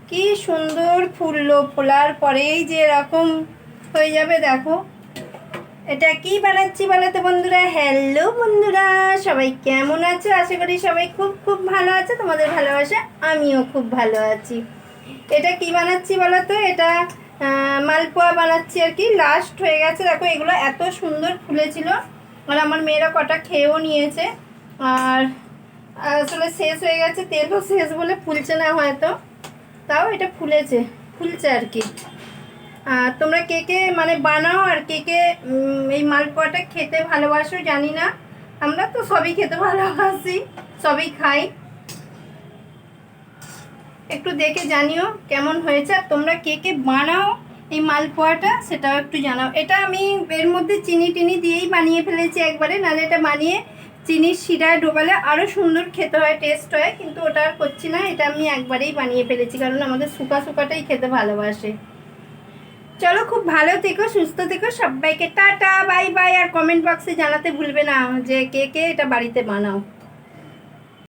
কি সুন্দর ফুললো, ফোলার পরেই যে এরকম হয়ে যাবে। দেখো এটা কি বানাচ্ছি বলো তো বন্ধুরা। হ্যালো বন্ধুরা, সবাই কেমন আছো? আশা করি সবাই খুব খুব ভালো আছে। তোমাদের ভালোবাসা আমিও খুব ভালো আছি। এটা কি বানাচ্ছি বলো তো? এটা মালপোয়া বানাচ্ছি আর কি। লাস্ট হয়ে গেছে। দেখো এগুলো এত সুন্দর ফুলেছিল, আর আমার মেয়েরা কটা খেয়েও নিয়েছে। আর আসলে শেষ হয়ে গেছে, তেলও শেষ বলে ফুলছে না হয়তো, তাও এটা ফুলছে আর কি। তোমরা কে কে মানে বানাও, আর কে কে এই মালপোয়াটা খেতে ভালোবাসো জানি না। আমরা তো সবই খেতে ভালোবাসি, সবই খাই। একটু দেখে জানিও কেমন হয়েছে, আর তোমরা কে কে বানাও এই মালপোয়াটা সেটাও একটু জানাও। এটা আমি এর মধ্যে চিনি টিনি দিয়েই বানিয়ে ফেলেছি একবারে, নাহলে এটা বানিয়ে চিনির শিরায় ডোবালে আরও সুন্দর খেতে হয়, টেস্ট হয়, কিন্তু ওটা আর করছি না। এটা আমি একবারেই বানিয়ে ফেলেছি, কারণ আমাদের শুকা শুকাটাই খেতে ভালোবাসে। চলো, খুব ভালো থেকো, সুস্থ থেকো, সবাইকে টাটা বাই বাই। আর কমেন্ট বক্সে জানাতে ভুলবে না যে কে কে এটা বাড়িতে বানাও।